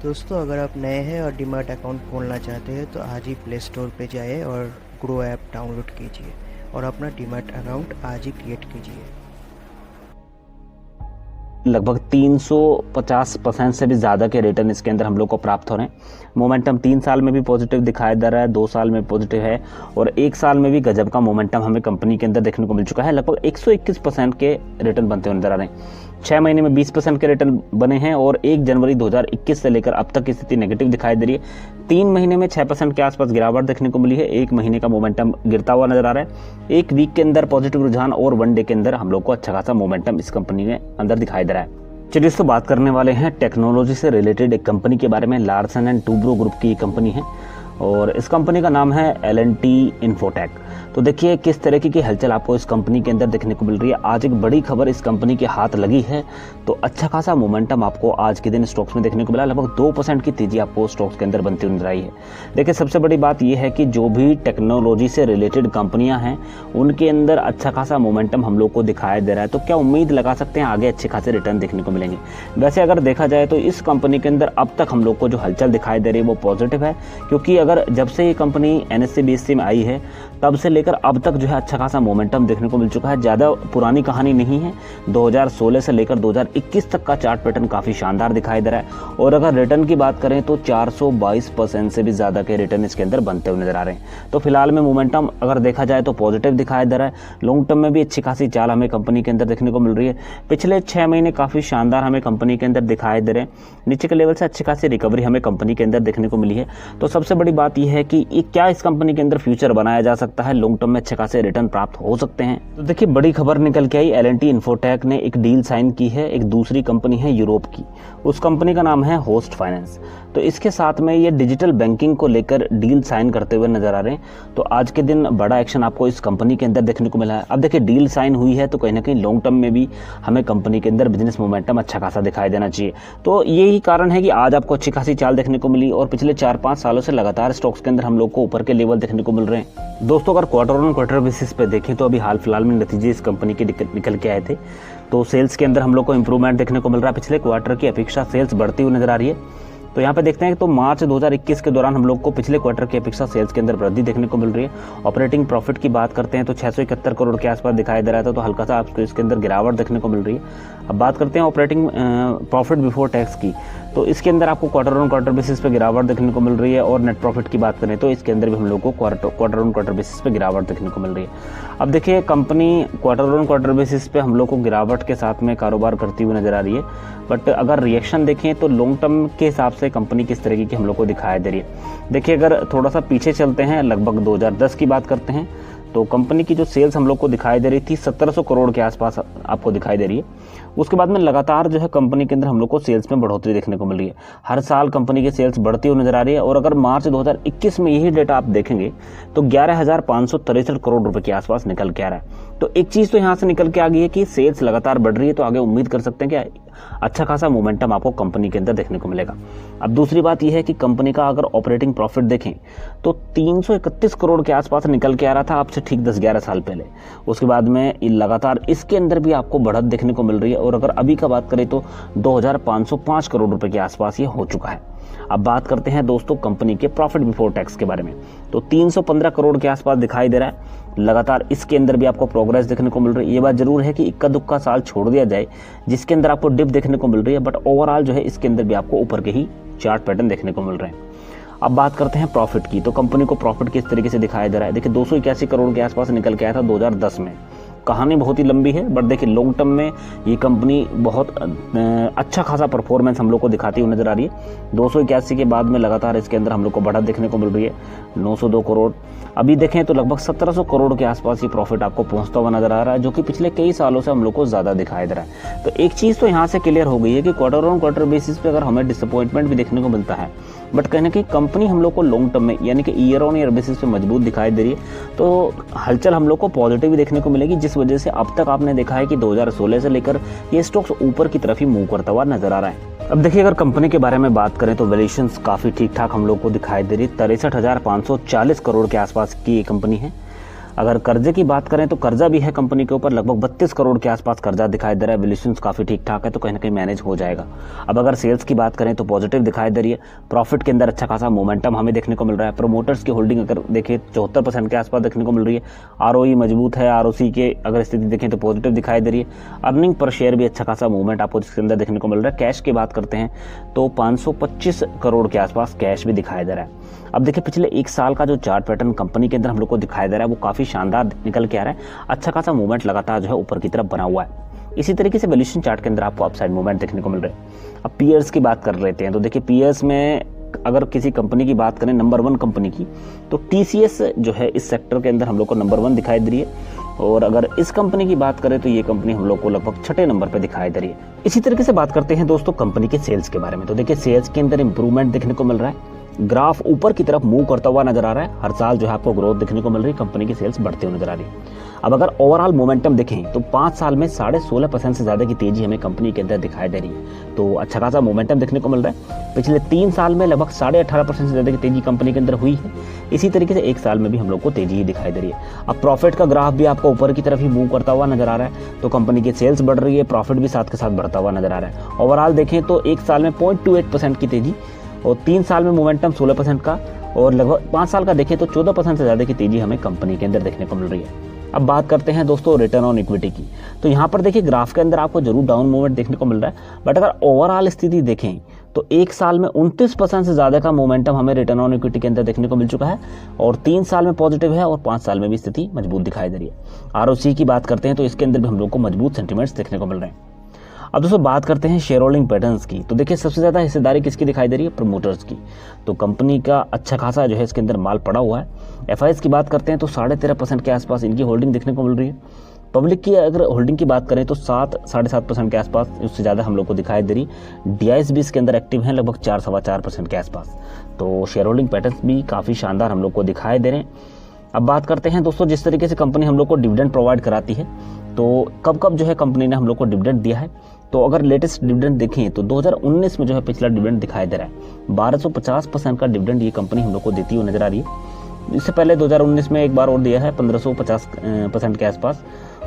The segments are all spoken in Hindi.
दोस्तों, अगर आप नए हैं और डीमैट अकाउंट खोलना चाहते हैं तो आज ही प्ले स्टोर पे जाइए और ग्रो ऐप डाउनलोड कीजिए और अपना डीमैट अकाउंट आज ही क्रिएट कीजिए। लगभग 350% से भी ज़्यादा के रिटर्न इसके अंदर हम लोग को प्राप्त हो रहे हैं। मोमेंटम 3 साल में भी पॉजिटिव दिखाई दे रहा है, 2 साल में पॉजिटिव है और 1 साल में भी गजब का मोमेंटम हमें कंपनी के अंदर देखने को मिल चुका है। लगभग 121% के रिटर्न बनते हुए नजर आ रहे हैं। 6 महीने में 20% के रिटर्न बने हैं और 1 जनवरी 2021 से लेकर अब तक की स्थिति नेगेटिव दिखाई दे रही है। 3 महीने में 6% के आसपास गिरावट देखने को मिली है। 1 महीने का मोमेंटम गिरता हुआ नजर आ रहा है। 1 वीक के अंदर पॉजिटिव रुझान और 1 डे के अंदर हम लोग को अच्छा खासा मोमेंटम इस कंपनी के अंदर दिखाई दे रहा है। चलिए दोस्तों, बात करने वाले हैं टेक्नोलॉजी से रिलेटेड एक कंपनी के बारे में। लार्सन एंड टूब्रो ग्रुप की कंपनी है और इस कंपनी का नाम है L&T इन्फोटेक। तो देखिए किस तरीके की हलचल आपको इस कंपनी के अंदर देखने को मिल रही है। आज एक बड़ी खबर इस कंपनी के हाथ लगी है तो अच्छा खासा मोमेंटम आपको आज के दिन स्टॉक्स में देखने को मिला। लगभग 2% की तेजी आपको स्टॉक्स के अंदर बनती हुई नजर आई है। देखिए सबसे बड़ी बात यह है कि जो भी टेक्नोलॉजी से रिलेटेड कंपनियां हैं उनके अंदर अच्छा खासा मोमेंटम हम लोग को दिखाई दे रहा है। तो क्या उम्मीद लगा सकते हैं आगे अच्छे खासे रिटर्न देखने को मिलेंगे। वैसे अगर देखा जाए तो इस कंपनी के अंदर अब तक हम लोग को जो हलचल दिखाई दे रही है वो पॉजिटिव है, क्योंकि अगर जब से ये कंपनी NSE BSE में आई है तब से लेकर अब तक जो है अच्छा खासा मोमेंटम देखने को मिल चुका है। ज़्यादा पुरानी कहानी नहीं है। 2016 से लेकर 2021 तक का चार्ट पैटर्न काफ़ी शानदार दिखाई दे रहा है और अगर रिटर्न की बात करें तो 422% से भी ज़्यादा के रिटर्न इसके अंदर बनते हुए नजर आ रहे हैं। तो फिलहाल में मोमेंटम अगर देखा जाए तो पॉजिटिव दिखाई दे रहा है। लॉन्ग टर्म में भी अच्छी खासी चाल हमें कंपनी के अंदर देखने को मिल रही है। पिछले 6 महीने काफ़ी शानदार हमें कंपनी के अंदर दिखाई दे रहे हैं। नीचे के लेवल से अच्छी खासी रिकवरी हमें कंपनी के अंदर देखने को मिली है। तो सबसे बड़ी बात यह है कि क्या इस कंपनी के अंदर फ्यूचर बनाया जा सकता है, लॉन्ग टर्म में अच्छे खासे रिटर्न प्राप्त हो सकते हैं। तो देखिए बड़ी खबर निकल के आई, L&T इन्फोटेक ने एक डील साइन की है। एक दूसरी कंपनी है यूरोप की, उस कंपनी का नाम है होस्ट फाइनेंस। तो इसके साथ में ये डिजिटल बैंकिंग को लेकर डील साइन करते हुए नजर आ रहे हैं। तो आज के दिन बड़ा एक्शन आपको इस कंपनी के अंदर देखने को मिला है। अब देखिए डील साइन हुई है तो कहीं ना कहीं लॉन्ग टर्म में भी हमें कंपनी के अंदर बिजनेस मोमेंटम अच्छा खासा दिखाई देना चाहिए। तो यही कारण है कि आज आपको अच्छी खासी चाल देखने को मिली और पिछले 4-5 सालों से लगातार स्टॉक्स के अंदर हम लोग को ऊपर के लेवल देखने को मिल रहे हैं। दोस्तों अगर क्वार्टर ऑन क्वार्टर बेसिस पे देखें तो अभी हाल फिलहाल में नतीजे इस कंपनी के निकल के आए थे। तो सेल्स के अंदर हम लोग को इंप्रूवमेंट देखने को मिल रहा है। पिछले क्वार्टर की अपेक्षा सेल्स बढ़ती हुई नजर आ रही है। तो यहाँ पे देखते हैं कि तो मार्च 2021 के दौरान हम लोग को पिछले क्वार्टर की अपेक्षा सेल्स के अंदर वृद्धि देखने को मिल रही है। ऑपरेटिंग प्रॉफिट की बात करते हैं तो 671 करोड़ के आसपास दिखाई दे रहा था, तो हल्का सा आपको इसके अंदर गिरावट देखने को मिल रही है। अब बात करते हैं ऑपरेटिंग प्रॉफिट बिफोर टैक्स की, तो इसके अंदर आपको क्वार्टर ऑन क्वार्टर बेसिस पे गिरावट देखने को मिल रही है। और नेट प्रॉफिट की बात करें तो इसके अंदर भी हम लोग को क्वार्टर ऑन क्वार्टर बेसिस पे गिरावट देखने को मिल रही है। अब देखिए company quarter on quarter basis पे हम लोग को गिरावट के साथ में कारोबार करती हुई नजर आ रही है, बट अगर रिएक्शन देखें तो लॉन्ग टर्म के हिसाब से कंपनी किस तरीके की हम लोग को दिखाई दे रही है। देखिए अगर थोड़ा सा पीछे चलते हैं, लगभग 2010 की बात करते हैं तो कंपनी की जो सेल्स हम लोग को दिखाई दे रही थी 1700 करोड़ के आसपास आपको दिखाई दे रही है। उसके बाद में लगातार जो है कंपनी के अंदर हम लोग को सेल्स में बढ़ोतरी देखने को मिल रही है। हर साल कंपनी की सेल्स बढ़ती हुई नजर आ रही है और अगर मार्च 2021 में यही डेटा आप देखेंगे तो 11,563 करोड़ रुपए के आसपास निकल के आ रहा है। तो एक चीज तो यहाँ से निकल के आ गई है कि सेल्स लगातार बढ़ रही है, तो आगे उम्मीद कर सकते हैं कि अच्छा खासा मोमेंटम आपको कंपनी के अंदर देखने को मिलेगा। अब दूसरी बात यह है कि कंपनी का अगर ऑपरेटिंग प्रॉफिट देखें तो 331 करोड़ के आसपास निकल के आ रहा था आपसे ठीक 10-11 साल पहले। उसके बाद में लगातार इसके अंदर भी आपको बढ़त देखने को मिल रही है और अगर अभी का बात करें तो 2,505 करोड़ रुपए के आसपास ये हो चुका है। अब बात करते हैं दोस्तों कंपनी के प्रॉफिट बिफोर टैक्स के बारे में, तो 315 करोड़ के आसपास दिखाई दे रहा है। लगातार इसके अंदर भी आपको प्रोग्रेस देखने को मिल रही है। ये बात जरूर है कि इक्का दुक्का साल छोड़ दिया जाए जिसके अंदर आपको डिप देखने को मिल रही है, बट ओवरऑल जो है इसके अंदर भी आपको ऊपर के ही चार्ट पैटर्न देखने को मिल रहे हैं। अब बात करते हैं प्रॉफिट की, तो कंपनी को प्रॉफिट किस तरीके से दिखाई दे रहा है। देखिए 281 करोड़ के आसपास निकल के आया था 2010 में। कहानी बहुत ही लंबी है, बट देखिए लॉन्ग टर्म में ये कंपनी बहुत अच्छा खासा परफॉर्मेंस हम लोग को दिखाती हुई नजर आ रही है। 281 के बाद में लगातार इसके अंदर हम लोग को बढ़त देखने को मिल रही है 902 करोड़। अभी देखें तो लगभग 1700 करोड़ के आसपास ये प्रॉफिट आपको पहुंचता हुआ नजर आ रहा है, जो कि पिछले कई सालों से हम लोग को ज्यादा दिखाई दे रहा है। तो एक चीज तो यहाँ से क्लियर हो गई है कि क्वार्टर ऑन क्वार्टर बेसिस पे अगर हमें डिसअपॉइंटमेंट भी देखने को मिलता है, बट कहीं ना कहीं कंपनी हम लोग को लॉन्ग टर्म में यानी कि ईयर ऑन ईयर बेसिस पे मजबूत दिखाई दे रही है। तो हलचल हम लोग को पॉजिटिव देखने को मिलेगी, जिस वजह से अब तक आपने देखा है कि 2016 से लेकर ये स्टॉक्स ऊपर की तरफ ही मूव करता हुआ नजर आ रहा है। अब देखिए अगर कंपनी के बारे में बात करें तो वैल्यूएशंस काफी ठीक ठाक हम लोग को दिखाई दे रही है। 63,540 करोड़ के आसपास की ये कंपनी है। अगर कर्जे की बात करें तो कर्जा भी है कंपनी के ऊपर, लगभग 32 करोड़ के आसपास कर्जा दिखाई दे रहा है। वैल्यूएशंस काफ़ी ठीक ठाक है, तो कहीं ना कहीं मैनेज हो जाएगा। अब अगर सेल्स की बात करें तो पॉजिटिव दिखाई दे रही है। प्रॉफिट के अंदर अच्छा खासा मोमेंटम हमें देखने को मिल रहा है। प्रोमोटर्स की होल्डिंग अगर देखें 74% के आसपास देखने को मिल रही है। ROE मजबूत है, ROC के अगर स्थिति देखें तो पॉजिटिव दिखाई दे रही है। अर्निंग पर शेयर भी अच्छा खासा मूवमेंट आपको इसके अंदर देखने को मिल रहा है। कैश की बात करते हैं तो 525 करोड़ के आसपास कैश भी दिखाई दे रहा है। अब देखिए पिछले एक साल का जो चार्ट पैटर्न कंपनी के अंदर हम लोग को दिखाई दे रहा है वो काफ़ी शानदार निकल के आ रहा है। अच्छा खासा मूवमेंट लगातार जो है ऊपर की तरफ बना हुआ है। इसी तरीके से वैल्यूएशन चार्ट के अंदर आपको अपसाइड मूवमेंट देखने को मिल रहे हैं। अब पीयर्स की बात कर लेते हैं तो देखिए पीयर्स में अगर किसी कंपनी की बात करें नंबर 1 कंपनी की, तो TCS जो है इस सेक्टर के अंदर हम लोग को नंबर 1 दिखाई दे रही है। और अगर इस कंपनी की बात करें तो ये कंपनी हम लोग को लगभग 6ठे नंबर पे दिखाई दे रही है। इसी तरीके से बात करते हैं दोस्तों कंपनी के सेल्स के बारे में। तो देखिए सेल्स के अंदर इंप्रूवमेंट देखने को मिल रहा है। ग्राफ ऊपर की तरफ मूव करता हुआ नजर आ रहा है। हर साल जो है आपको ग्रोथ देखने को मिल रही है, कंपनी की सेल्स बढ़ती हुई नजर आ रही है। अब अगर ओवरऑल मोमेंटम देखें तो 5 साल में 16.5% से ज़्यादा की तेजी हमें कंपनी के अंदर दिखाई दे रही है। तो अच्छा खासा मोमेंटम देखने को मिल रहा है। पिछले 3 साल में लगभग 18.5% से ज़्यादा की तेजी कंपनी के अंदर हुई है। इसी तरीके से एक साल में भी हम लोग को तेजी ही दिखाई दे रही है। अब प्रॉफिट का ग्राफ भी आपको ऊपर की तरफ ही मूव करता हुआ नजर आ रहा है। तो कंपनी की सेल्स बढ़ रही है, प्रॉफिट भी साथ के साथ बढ़ता हुआ नजर आ रहा है। ओवरऑल देखें तो एक साल में 0.28% की तेजी और 3 साल में मोमेंटम 16% का और लगभग 5 साल का देखें तो 14% से ज़्यादा की तेजी हमें कंपनी के अंदर देखने को मिल रही है। अब बात करते हैं दोस्तों रिटर्न ऑन इक्विटी की। तो यहाँ पर देखिए ग्राफ के अंदर आपको जरूर डाउन मूवमेंट देखने को मिल रहा है, बट अगर ओवरऑल स्थिति देखें तो एक साल में 29% से ज़्यादा का मोमेंटम हमें रिटर्न ऑन इक्विटी के अंदर देखने को मिल चुका है और 3 साल में पॉजिटिव है और 5 साल में भी स्थिति मजबूत दिखाई दे रही है। ROC की बात करते हैं तो इसके अंदर भी हम लोग को मजबूत सेंटीमेंट्स देखने को मिल रहे हैं। अब दोस्तों बात करते हैं शेयर होल्डिंग पैटर्न्स की। तो देखिए सबसे ज़्यादा हिस्सेदारी किसकी दिखाई दे रही है? प्रमोटर्स की। तो कंपनी का अच्छा खासा जो है इसके अंदर माल पड़ा हुआ है। FIs की बात करते हैं तो 13.5% के आसपास इनकी होल्डिंग देखने को मिल रही है। पब्लिक की अगर होल्डिंग की बात करें तो 7-7.5% के आसपास, उससे ज़्यादा हम लोग को दिखाई दे रही। DIs भी इसके अंदर एक्टिव हैं लगभग 4-4.25% के आसपास। तो शेयर होल्डिंग पैटर्न्स भी काफ़ी शानदार हम लोग को दिखाई दे रहे हैं। अब बात करते हैं दोस्तों जिस तरीके से कंपनी हम लोग को डिविडेंड प्रोवाइड कराती है, तो कब कब जो है कंपनी ने हम लोग को डिविडेंड दिया है। तो अगर लेटेस्ट डिविडेंड देखें तो 2019 में जो है पिछला डिविडेंड दिखाई दे रहा है। 1250% का डिविडेंड ये कंपनी हम लोग को देती हुई नजर आ रही है। इससे पहले 2019 में एक बार और दिया है 1550% के आसपास।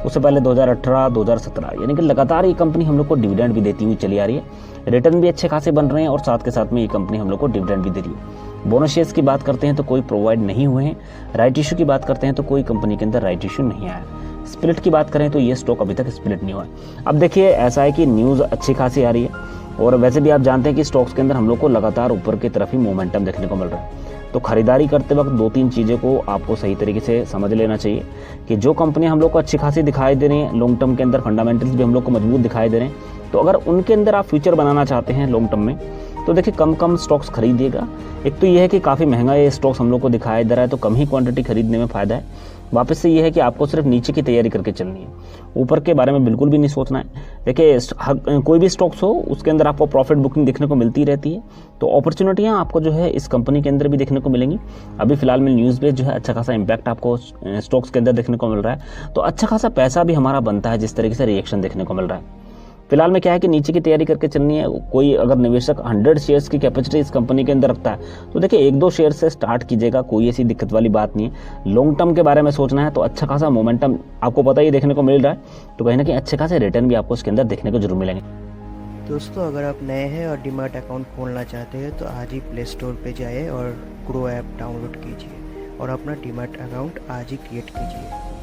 उससे पहले 2018, 2017, यानी कि लगातार ये कंपनी हम लोग को डिविडेंड भी देती हुई चली आ रही है। रिटर्न भी अच्छे खासे बन रहे हैं और साथ के साथ में ये कंपनी हम लोग को डिविडेंड भी दे रही है। बोनस शेयर्स की बात करते हैं तो कोई प्रोवाइड नहीं हुए हैं। राइट इशू की बात करते हैं तो कोई कंपनी के अंदर राइट इशू नहीं आया। स्प्लिट की बात करें तो ये स्टॉक अभी तक स्प्लिट नहीं हुआ है। अब देखिए ऐसा है कि न्यूज़ अच्छी खासी आ रही है और वैसे भी आप जानते हैं कि स्टॉक्स के अंदर हम लोग को लगातार ऊपर की तरफ ही मोमेंटम देखने को मिल रहा है। तो खरीदारी करते वक्त 2-3 चीज़ें को आपको सही तरीके से समझ लेना चाहिए कि जो कंपनी हम लोग को अच्छी खासी दिखाई दे रही है, लॉन्ग टर्म के अंदर फंडामेंटल्स भी हम लोग को मजबूत दिखाई दे रहे हैं, तो अगर उनके अंदर आप फ्यूचर बनाना चाहते हैं लॉन्ग टर्म में, तो देखिए कम स्टॉक्स खरीदिएगा। एक तो ये है कि काफ़ी महंगा ये स्टॉक्स हम लोग को दिखाई दे रहा है, तो कम ही क्वांटिटी खरीदने में फ़ायदा है। वापस से ये है कि आपको सिर्फ नीचे की तैयारी करके चलनी है, ऊपर के बारे में बिल्कुल भी नहीं सोचना है। देखिए कोई भी स्टॉक्स हो उसके अंदर आपको प्रॉफिट बुकिंग देखने को मिलती रहती है, तो अपॉर्चुनिटियाँ आपको जो है इस कंपनी के अंदर भी देखने को मिलेंगी। अभी फिलहाल में न्यूज़ पे जो है अच्छा खासा इम्पैक्ट आपको स्टॉक्स के अंदर देखने को मिल रहा है, तो अच्छा खासा पैसा भी हमारा बनता है जिस तरीके से रिएक्शन देखने को मिल रहा है। फिलहाल में क्या है कि नीचे की तैयारी करके चलनी है। कोई अगर निवेशक 100 शेयर्स की कैपेसिटी इस कंपनी के अंदर रखता है तो देखिए 1-2 शेयर से स्टार्ट कीजिएगा, कोई ऐसी दिक्कत वाली बात नहीं है। लॉन्ग टर्म के बारे में सोचना है तो अच्छा खासा मोमेंटम आपको पता ही देखने को मिल रहा है, तो कहीं ना कहीं अच्छे खासे रिटर्न भी आपको इसके अंदर देखने को जरूर मिलेंगे। दोस्तों अगर आप नए हैं और डीमैट अकाउंट खोलना चाहते हैं तो आज ही प्ले स्टोर पे जाइए और ग्रो ऐप डाउनलोड कीजिए और अपना डीमैट अकाउंट आज ही क्रिएट कीजिए।